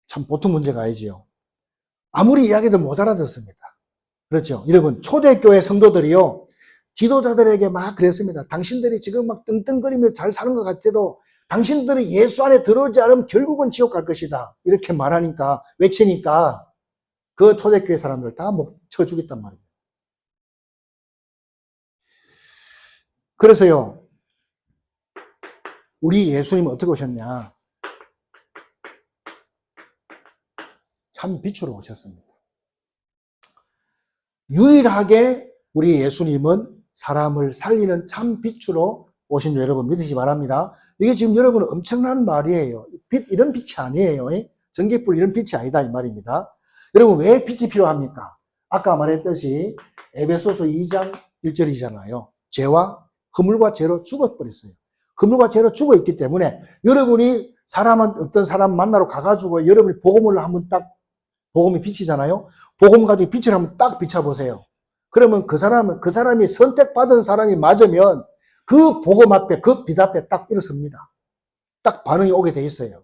참 보통 문제가 아니지요. 아무리 이야기도 못 알아듣습니다. 그렇죠. 여러분, 초대교회 성도들이요, 지도자들에게 막 그랬습니다. 당신들이 지금 막 떵떵거리며 잘 사는 것 같아도 당신들이 예수 안에 들어오지 않으면 결국은 지옥 갈 것이다. 이렇게 말하니까, 외치니까 그 초대교회 사람들 다 목 쳐주겠단 말이에요. 그래서요, 우리 예수님은 어떻게 오셨냐? 참 빛으로 오셨습니다. 유일하게 우리 예수님은 사람을 살리는 참 빛으로 오신 줄 여러분 믿으시기 바랍니다. 이게 지금 여러분 엄청난 말이에요. 이런 빛이 아니에요. 전기불 이런 빛이 아니다 이 말입니다. 여러분 왜 빛이 필요합니까? 아까 말했듯이 에베소서 2장 1절이잖아요. 죄와 허물과 죄로 죽어버렸어요. 허물과 죄로 죽어있기 때문에 여러분이 어떤 사람 만나러 가가지고 여러분이 복음을 한번 딱 복음이 빛이잖아요. 복음 가지고 빛을 한번 딱 비춰보세요. 그러면 그 사람이 선택받은 사람이 맞으면 그 복음 앞에, 그 빛 앞에 딱 일어섭니다. 딱 반응이 오게 돼 있어요.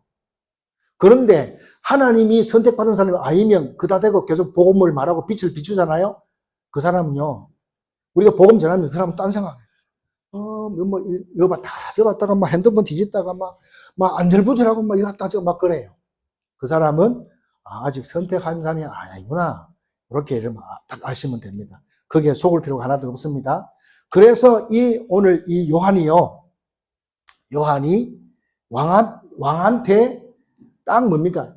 그런데 하나님이 선택받은 사람이 아니면 그다 대고 계속 복음을 말하고 빛을 비추잖아요. 그 사람은요, 우리가 복음 전하면 그 사람은 딴 생각해요. 여봤다가 막 핸드폰 뒤집다가 막 안절부절하고 막 이거 갔다 저거 막 그래요. 그 사람은 아직 선택한 사람이 아니구나. 이렇게 딱 아시면 됩니다. 거기에 속을 필요가 하나도 없습니다. 그래서 오늘 이 요한이 왕한테 딱 뭡니까?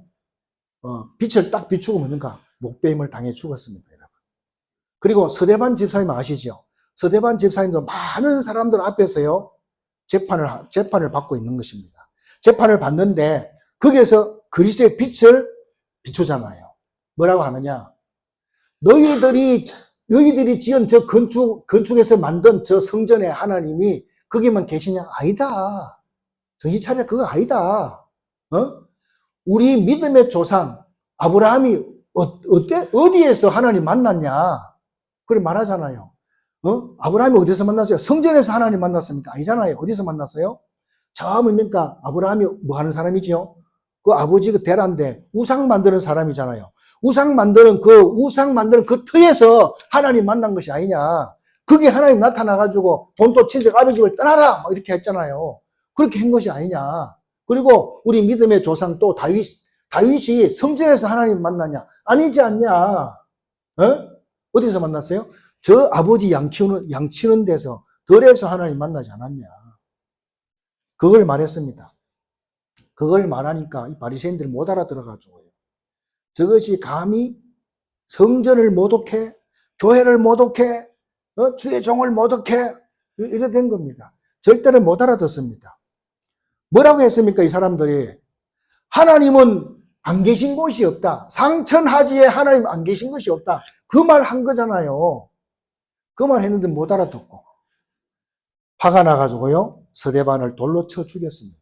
빛을 딱 비추고 뭡니까? 목배임을 당해 죽었습니다, 여러분. 그리고 서대반 집사님 아시죠? 서대반 집사님도 많은 사람들 앞에서요, 재판을 받고 있는 것입니다. 재판을 받는데, 거기에서 그리스도의 빛을 비추잖아요. 뭐라고 하느냐? 너희들이 지은 저 건축에서 만든 저 성전에 하나님이 거기만 계시냐? 아니다. 정신 차려, 그거 아니다. 우리 믿음의 조상, 아브라함이 어디에서 하나님 만났냐? 그래 말하잖아요. 아브라함이 어디서 만났어요? 성전에서 하나님 만났습니까? 아니잖아요. 어디서 만났어요? 처음이니까 아브라함이 뭐 하는 사람이지요? 그 아버지 그 대란데 우상 만드는 사람이잖아요. 우상 만드는 그 터에서 하나님 만난 것이 아니냐. 그게 하나님 나타나가지고 본토 친척 아버지 집을 떠나라! 막 이렇게 했잖아요. 그렇게 한 것이 아니냐. 그리고 우리 믿음의 조상 또 다윗이 성전에서 하나님 만났냐? 아니지 않냐. 어디서 만났어요? 저 아버지 양 치는 데서, 덜에서 하나님 만나지 않았냐. 그걸 말했습니다. 그걸 말하니까 이 바리새인들이 못 알아들어가지고요. 저것이 감히 성전을 모독해, 교회를 모독해, 주의 종을 모독해, 이래 된 겁니다. 절대로 못 알아듣습니다. 뭐라고 했습니까, 이 사람들이? 하나님은 안 계신 곳이 없다. 상천하지에 하나님 안 계신 것이 없다. 그 말 한 거잖아요. 그 말 했는데 못 알아듣고. 화가 나가지고요, 서대반을 돌로 쳐 죽였습니다.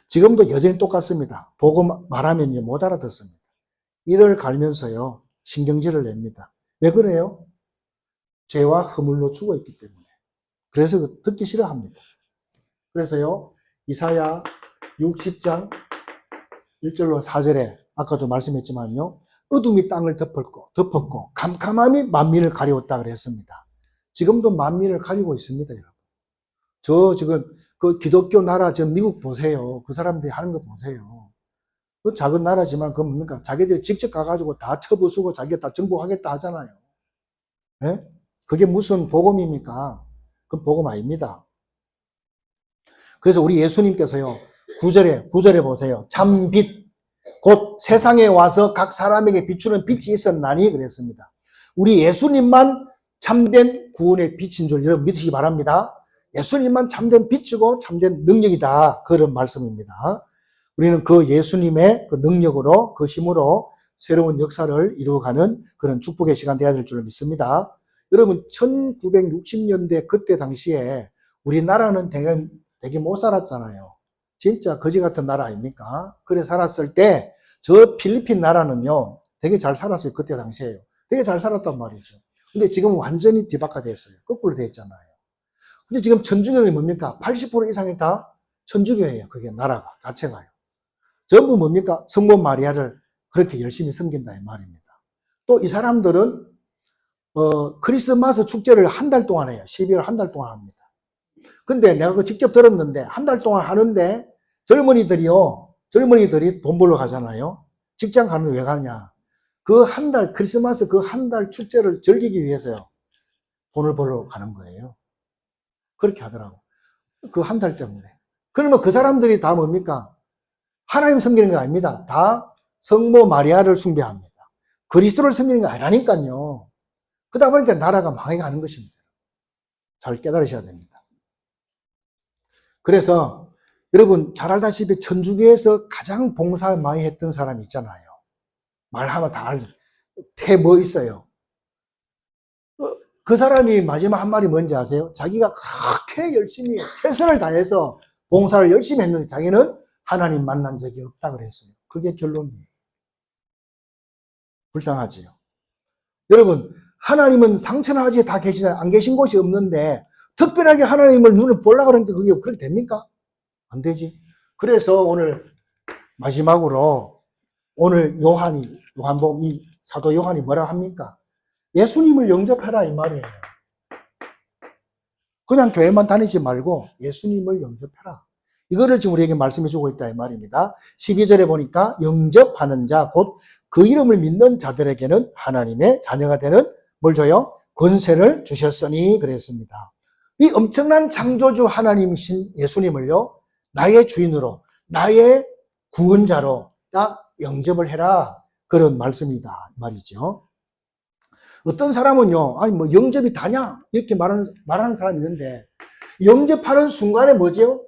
지금도 여전히 똑같습니다. 보고 말하면 못 알아듣습니다. 이를 갈면서요, 신경질을 냅니다. 왜 그래요? 죄와 허물로 죽어 있기 때문에. 그래서 듣기 싫어합니다. 그래서요, 이사야 60장 1절로 4절에 아까도 말씀했지만요, 어둠이 땅을 덮었고 캄캄함이 만민을 가리웠다 그랬습니다. 지금도 만민을 가리고 있습니다, 여러분. 저 지금 그 기독교 나라 저 미국 보세요. 그 사람들이 하는 거 보세요. 그 작은 나라지만 그 뭡니까? 자기들이 직접 가가지고 다 쳐부수고 자기가 다 정복하겠다 하잖아요. 예? 그게 무슨 복음입니까? 그건 복음 아닙니다. 그래서 우리 예수님께서요, 9절에 보세요. 참 빛, 곧 세상에 와서 각 사람에게 비추는 빛이 있었나니 그랬습니다. 우리 예수님만 참된 구원의 빛인 줄 여러분 믿으시기 바랍니다. 예수님만 참된 빛이고 참된 능력이다. 그런 말씀입니다. 우리는 그 예수님의 그 능력으로, 그 힘으로 새로운 역사를 이루어가는 그런 축복의 시간 되어야 될 줄 믿습니다. 여러분, 1960년대 그때 당시에 우리나라는 되게 못 살았잖아요. 진짜 거지 같은 나라 아닙니까? 그래 살았을 때 저 필리핀 나라는요, 되게 잘 살았어요. 그때 당시에요. 되게 잘 살았단 말이죠. 근데 지금 완전히 뒤바꿔됐어요. 거꾸로 돼 있잖아요. 근데 지금 천주교는 뭡니까? 80% 이상이 다 천주교예요. 그게 나라가 자체가요. 전부 뭡니까? 성모 마리아를 그렇게 열심히 섬긴다 이 말입니다. 또 이 사람들은 크리스마스 축제를 한 달 동안 해요. 12월 한 달 동안 합니다. 근데 내가 그거 직접 들었는데 한 달 동안 하는데 젊은이들이 돈 벌러 가잖아요. 직장 가는데 왜 가냐? 그 한 달 크리스마스 그 한 달 축제를 즐기기 위해서요. 돈을 벌러 가는 거예요. 그렇게 하더라고. 그 한 달 때문에. 그러면 그 사람들이 다 뭡니까? 하나님 섬기는 게 아닙니다. 다 성모 마리아를 숭배합니다. 그리스도를 섬기는 게 아니라니까요. 그러다 보니까 나라가 망해가는 것입니다. 잘 깨달으셔야 됩니다. 그래서 여러분 잘 알다시피 천주교에서 가장 봉사 많이 했던 사람이 있잖아요. 말하면 다 알죠. 뭐 있어요. 그 사람이 마지막 한 말이 뭔지 아세요? 자기가 그렇게 열심히 최선을 다해서 봉사를 열심히 했는데 자기는 하나님 만난 적이 없다 그랬어요. 그게 결론이에요. 불쌍하지요. 여러분, 하나님은 상천하지에 다 계시잖아요. 안 계신 곳이 없는데 특별하게 하나님을 눈을 보려고 하는데 그게 그렇게 됩니까? 안 되지. 그래서 오늘 마지막으로 오늘 요한복음 이 사도 요한이 뭐라 합니까? 예수님을 영접해라 이 말이에요. 그냥 교회만 다니지 말고 예수님을 영접해라. 이거를 지금 우리에게 말씀해 주고 있다 이 말입니다. 12절에 보니까 영접하는 자, 곧 그 이름을 믿는 자들에게는 하나님의 자녀가 되는 뭘 줘요? 권세를 주셨으니 그랬습니다. 이 엄청난 창조주 하나님이신 예수님을요, 나의 주인으로, 나의 구원자로 딱 영접을 해라. 그런 말씀이다 말이죠. 어떤 사람은요, 아니 뭐 영접이 다냐? 이렇게 말하는 사람이 있는데 영접하는 순간에 뭐죠?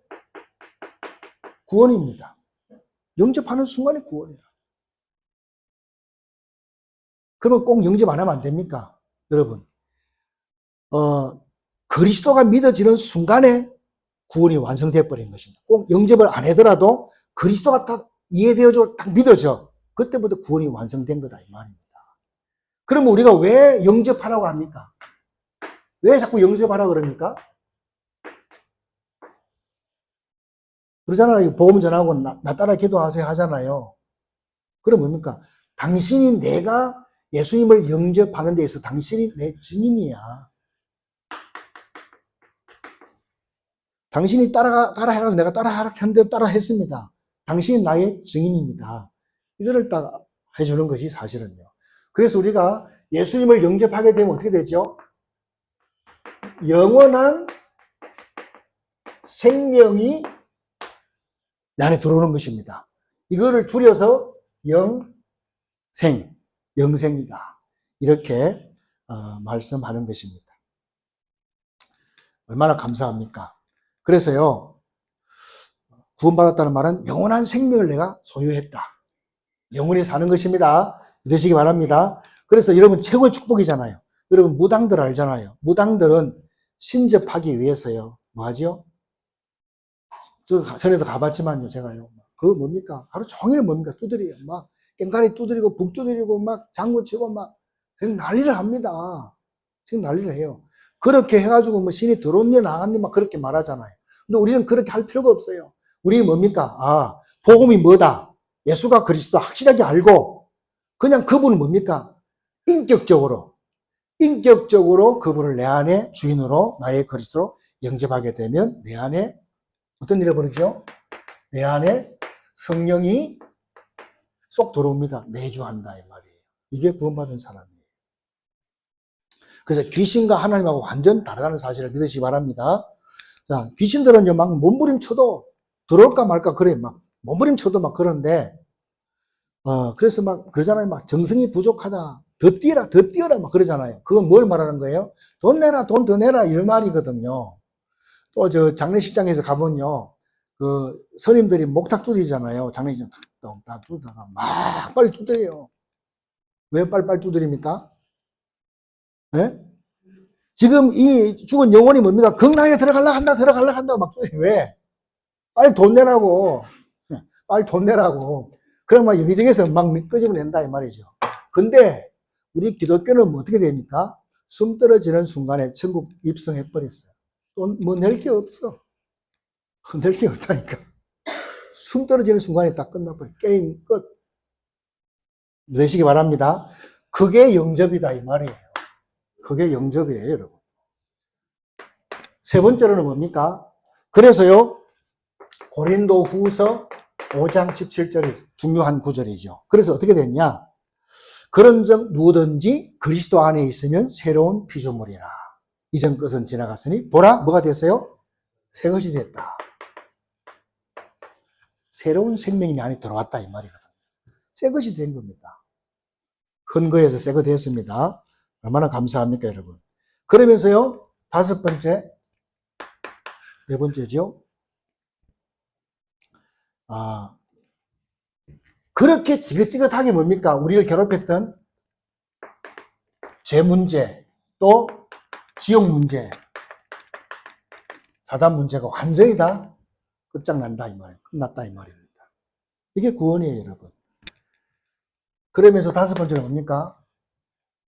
구원입니다. 영접하는 순간에 구원이야. 그러면 꼭 영접 안 하면 안 됩니까? 여러분, 그리스도가 믿어지는 순간에 구원이 완성되어 버린 것입니다. 꼭 영접을 안 하더라도 그리스도가 딱 이해되어져, 딱 믿어져. 그때부터 구원이 완성된 거다 이 말입니다. 그러면 우리가 왜 영접하라고 합니까? 왜 자꾸 영접하라고 그럽니까? 그러잖아요. 복음 전하고 나 따라 기도하세요 하잖아요. 그럼 뭡니까? 당신이 내가 예수님을 영접하는 데 있어서 당신이 내 증인이야. 당신이 따라해라 내가 따라하라 하는데 따라했습니다. 당신이 나의 증인입니다. 이거를 딱 해주는 것이 사실은요. 그래서 우리가 예수님을 영접하게 되면 어떻게 되죠? 영원한 생명이 내 안에 들어오는 것입니다. 이거를 줄여서 영생이다. 이렇게 말씀하는 것입니다. 얼마나 감사합니까? 그래서요, 구원받았다는 말은 영원한 생명을 내가 소유했다. 영원히 사는 것입니다. 믿으시기 바랍니다. 그래서 여러분 최고의 축복이잖아요. 여러분 무당들 알잖아요. 무당들은 신접하기 위해서요, 뭐 하죠? 저 전에도 가봤지만요, 제가요. 그거 뭡니까? 하루 종일 뭡니까? 두드려요. 막, 깽가리 두드리고, 북 두드리고, 막, 장구 치고, 막, 그냥 난리를 합니다. 지금 난리를 해요. 그렇게 해가지고, 뭐, 신이 들어온니, 나갔니, 막, 그렇게 말하잖아요. 근데 우리는 그렇게 할 필요가 없어요. 우리는 뭡니까? 아, 복음이 뭐다? 예수가 그리스도 확실하게 알고, 그냥 그분은 뭡니까? 인격적으로 그분을 내 안에 주인으로, 나의 그리스도로 영접하게 되면, 내 안에 어떤 일이 벌어지죠? 내 안에 성령이 쏙 들어옵니다. 내주한다 이 말이에요. 이게 구원받은 사람이에요. 그래서 귀신과 하나님하고 완전 다르다는 사실을 믿으시기 바랍니다. 자, 귀신들은요, 막 몸부림쳐도 들어올까 말까 그래. 막 몸부림쳐도 막 그러는데, 그래서 막 그러잖아요. 막 정성이 부족하다. 더 뛰어라, 더 뛰어라 막 그러잖아요. 그건 뭘 말하는 거예요? 돈 내라, 돈 더 내라 이런 말이거든요. 또 저 장례식장에서 가면요, 그 스님들이 목탁 두드리잖아요. 장례식장 탁 두드다가 막 빨리 두드려요. 왜 빨리빨리 두드립니까? 예? 지금 이 죽은 영혼이 뭡니까? 극락에 들어갈라 한다, 들어갈라 한다 막 두드려요. 왜? 빨리 돈 내라고. 빨리 돈 내라고. 그러면 여기저기서 막 끄집어낸다 이 말이죠. 근데 우리 기독교는 뭐 어떻게 됩니까? 숨 떨어지는 순간에 천국 입성해 버렸어요. 돈 뭐 낼 게 없어. 낼 게 없다니까. 숨 떨어지는 순간에 딱 끝나버려. 게임 끝. 되시기 바랍니다. 그게 영접이다 이 말이에요. 그게 영접이에요, 여러분. 세 번째로는 뭡니까? 그래서요, 고린도 후서 5장 17절이 중요한 구절이죠. 그래서 어떻게 됐냐? 그런즉 누구든지 그리스도 안에 있으면 새로운 피조물이라. 이전 것은 지나갔으니 보라 뭐가 됐어요? 새 것이 됐다. 새로운 생명이 내 안에 들어왔다 이 말이거든요. 새 것이 된 겁니다. 헌거에서 새 것 됐습니다. 얼마나 감사합니까, 여러분? 그러면서요, 다섯 번째, 네 번째죠. 그렇게 지긋지긋하게 뭡니까? 우리를 괴롭혔던 죄 문제, 또 지옥 문제, 사단 문제가 완전히 다 끝장난다 이 말이에요. 끝났다 이 말입니다. 이게 구원이에요, 여러분. 그러면서 다섯 번째는 뭡니까?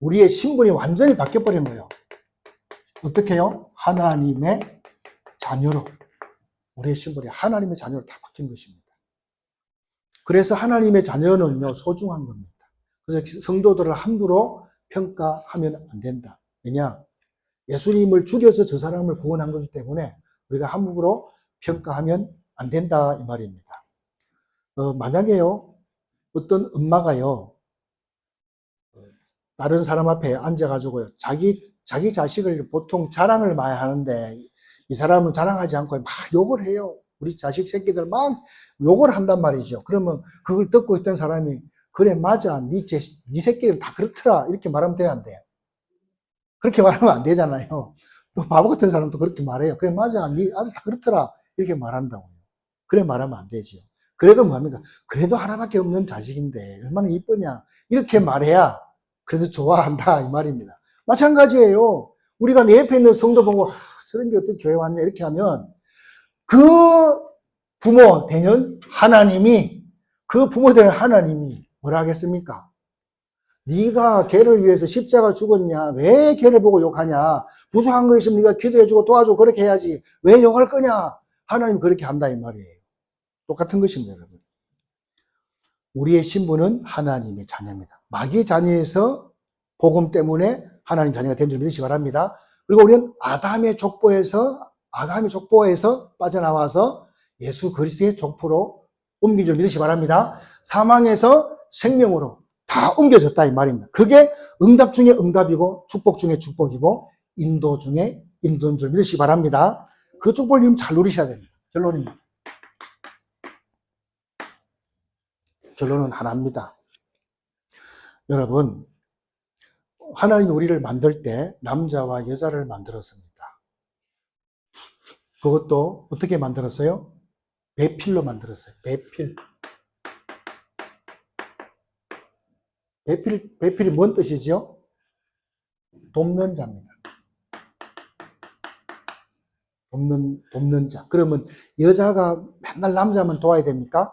우리의 신분이 완전히 바뀌어버린 거예요. 어떻게 해요? 하나님의 자녀로. 우리의 신분이 하나님의 자녀로 다 바뀐 것입니다. 그래서 하나님의 자녀는요, 소중한 겁니다. 그래서 성도들을 함부로 평가하면 안 된다. 왜냐? 예수님을 죽여서 저 사람을 구원한 거기 때문에 우리가 함부로 평가하면 안 된다 이 말입니다. 만약에요, 어떤 엄마가요, 다른 사람 앞에 앉아가지고요, 자기 자식을 보통 자랑을 많이 하는데 이 사람은 자랑하지 않고 막 욕을 해요. 우리 자식 새끼들 막 욕을 한단 말이죠. 그러면 그걸 듣고 있던 사람이 그래 맞아, 네 새끼들 다 그렇더라 이렇게 말하면 돼야 안 돼요? 그렇게 말하면 안 되잖아요. 또 바보 같은 사람도 그렇게 말해요. 그래 맞아, 네 아들 다 그렇더라 이렇게 말한다고요. 그래 말하면 안 되지요. 그래도 뭐합니까? 그래도 하나밖에 없는 자식인데 얼마나 이쁘냐 이렇게 말해야 그래도 좋아한다 이 말입니다. 마찬가지예요. 우리가 내 옆에 있는 성도 보고 저런 게 어떻게 교회 왔냐 이렇게 하면 그 부모 되는 하나님이, 그 부모 되는 하나님이 뭐라 하겠습니까? 네가 걔를 위해서 십자가 죽었냐? 왜 걔를 보고 욕하냐? 부족한 거 있으면 네가 기도해주고 도와주고 그렇게 해야지. 왜 욕할 거냐? 하나님 그렇게 한다 이 말이에요. 똑같은 것입니다, 여러분. 우리의 신분은 하나님의 자녀입니다. 마귀의 자녀에서 복음 때문에 하나님 자녀가 된 줄 믿으시기 바랍니다. 그리고 우리는 아담의 족보에서 빠져나와서 예수 그리스도의 족보로 옮긴 줄 믿으시기 바랍니다. 사망에서 생명으로 다 옮겨졌다 이 말입니다. 그게 응답 중에 응답이고 축복 중에 축복이고 인도 중에 인도인 줄 믿으시기 바랍니다. 그 축복을 잘 누리셔야 됩니다. 결론은 하나입니다. 여러분, 하나님이 우리를 만들 때 남자와 여자를 만들었습니다. 그것도 어떻게 만들었어요? 배필로 만들었어요. 배필이 뭔 뜻이죠? 돕는 자입니다. 돕는 자. 그러면 여자가 맨날 남자만 도와야 됩니까?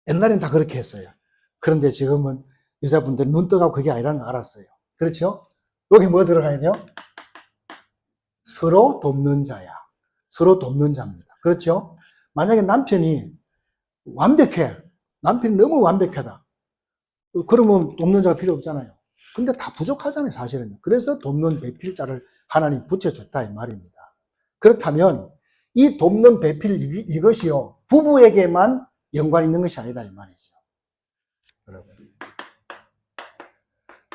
옛날엔 다 그렇게 했어요. 그런데 지금은 여자분들 눈 떠가고 그게 아니라는 거 알았어요. 그렇죠? 여기 뭐 들어가야 돼요? 서로 돕는 자야. 서로 돕는 자입니다. 그렇죠? 만약에 남편이 완벽해. 남편이 너무 완벽하다. 그러면 돕는 자가 필요 없잖아요. 근데 다 부족하잖아요, 사실은. 그래서 돕는 배필자를 하나님 붙여줬다, 이 말입니다. 그렇다면 이 돕는 배필 이것이요, 부부에게만 연관 있는 것이 아니다, 이 말이죠. 여러분.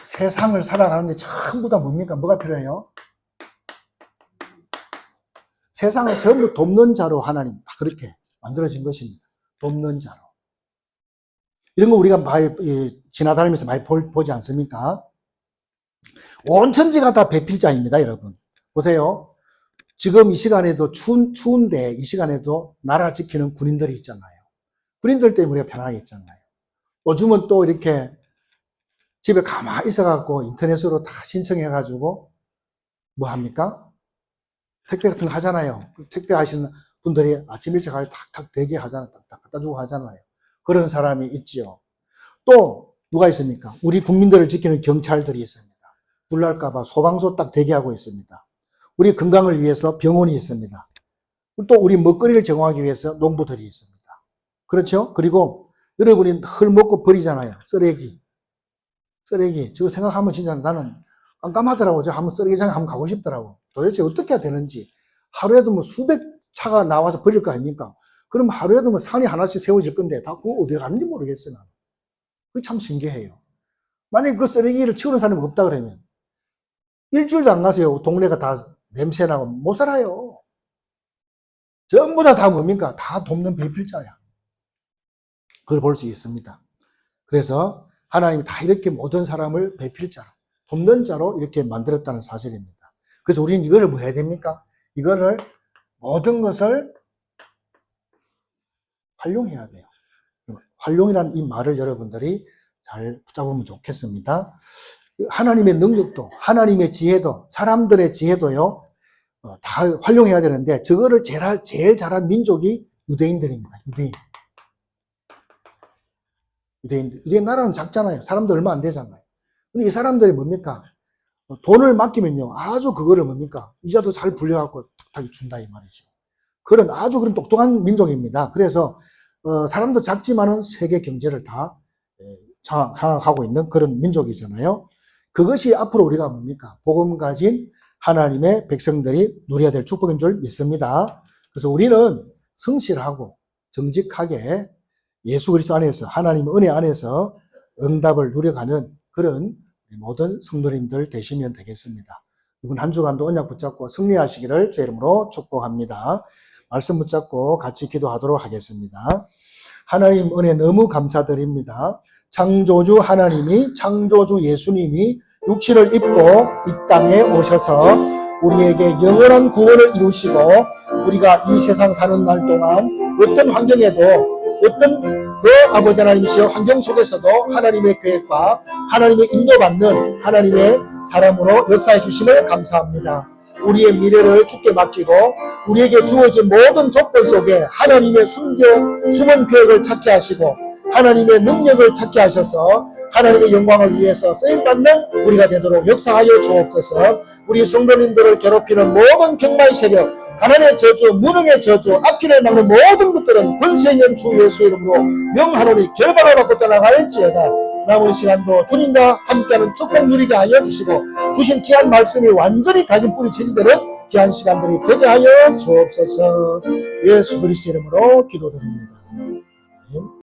세상을 살아가는데 전부 다 뭡니까? 뭐가 필요해요? 세상을 전부 돕는 자로 하나님 그렇게 만들어진 것입니다. 돕는 자로. 이런 거 우리가 많이 지나다니면서 많이 보지 않습니까? 온 천지가 다 배필자입니다, 여러분. 보세요. 지금 이 시간에도 추운데 이 시간에도 나라 지키는 군인들이 있잖아요. 군인들 때문에 우리가 편하게 있잖아요. 요즘은 또 이렇게 집에 가만히 있어갖고 인터넷으로 다 신청해가지고 뭐 합니까? 택배 같은 거 하잖아요. 택배 하시는 분들이 아침 일찍 가서 탁탁 대기하잖아요. 탁탁 갖다 주고 하잖아요. 그런 사람이 있지요. 또 누가 있습니까? 우리 국민들을 지키는 경찰들이 있습니다. 불날까봐 소방서 딱 대기하고 있습니다. 우리 건강을 위해서 병원이 있습니다. 또 우리 먹거리를 제공하기 위해서 농부들이 있습니다. 그렇죠? 그리고 여러분이 흙 먹고 버리잖아요. 쓰레기. 저거 생각하면 진짜 나는 깜깜하더라고. 저 한번 쓰레기장에 한번 가고 싶더라고. 도대체 어떻게 해야 되는지. 하루에도 뭐 수백 차가 나와서 버릴 거 아닙니까? 그럼 하루에도 뭐 산이 하나씩 세워질 건데 다 그거 어디 가는지 모르겠어요. 나는. 그게 참 신기해요. 만약에 그 쓰레기를 치우는 사람이 없다 그러면 일주일도 안 가서요. 동네가 다 냄새나고 못 살아요. 전부 다 뭡니까? 다 돕는 배필자야. 그걸 볼 수 있습니다. 그래서 하나님이 다 이렇게 모든 사람을 배필자로, 돕는 자로 이렇게 만들었다는 사실입니다. 그래서 우리는 이거를 뭐 해야 됩니까? 이거를 모든 것을 활용해야 돼요. 활용이라는 이 말을 여러분들이 잘 붙잡으면 좋겠습니다. 하나님의 능력도, 하나님의 지혜도, 사람들의 지혜도요, 다 활용해야 되는데, 저거를 제일 잘한 민족이 유대인들입니다. 유대인 나라는 작잖아요. 사람도 얼마 안 되잖아요. 근데 이 사람들이 뭡니까? 돈을 맡기면요, 아주 그거를 뭡니까? 이자도 잘 불려갖고 탁탁 준다, 이 말이죠. 아주 그런 똑똑한 민족입니다. 그래서, 사람도 작지만은 세계 경제를 다 장악하고 있는 그런 민족이잖아요. 그것이 앞으로 우리가 뭡니까? 복음 가진 하나님의 백성들이 누려야 될 축복인 줄 믿습니다. 그래서 우리는 성실하고 정직하게 예수 그리스도 안에서, 하나님의 은혜 안에서 응답을 누려가는 그런 모든 성도님들 되시면 되겠습니다. 이번 한 주간도 언약 붙잡고 승리하시기를 주의 이름으로 축복합니다. 말씀 붙잡고 같이 기도하도록 하겠습니다. 하나님 은혜 너무 감사드립니다. 창조주 하나님이, 창조주 예수님이 육신을 입고 이 땅에 오셔서 우리에게 영원한 구원을 이루시고, 우리가 이 세상 사는 날 동안 어떤 환경에도, 어떤 아버지 하나님이시여 환경 속에서도 하나님의 계획과 하나님의 인도받는 하나님의 사람으로 역사해 주심을 감사합니다. 우리의 미래를 주께 맡기고 우리에게 주어진 모든 조건 속에 하나님의 숨은 계획을 찾게 하시고 하나님의 능력을 찾게 하셔서 하나님의 영광을 위해서 쓰임받는 우리가 되도록 역사하여 주옵소서. 우리 성도님들을 괴롭히는 모든 경마의 세력, 가난의 저주, 무능의 저주, 앞길을 막는 모든 것들은 권세 있는 주 예수 이름으로 명하노니 결박을 받고 떠나갈지어다. 남은 시간도 주님과 함께하는 축복 누리게 하여 주시고 주신 귀한 말씀이 완전히 각인 뿌리 체질되는 귀한 시간들이 되게 하여 주옵소서. 예수 그리스도 이름으로 기도드립니다. 아멘.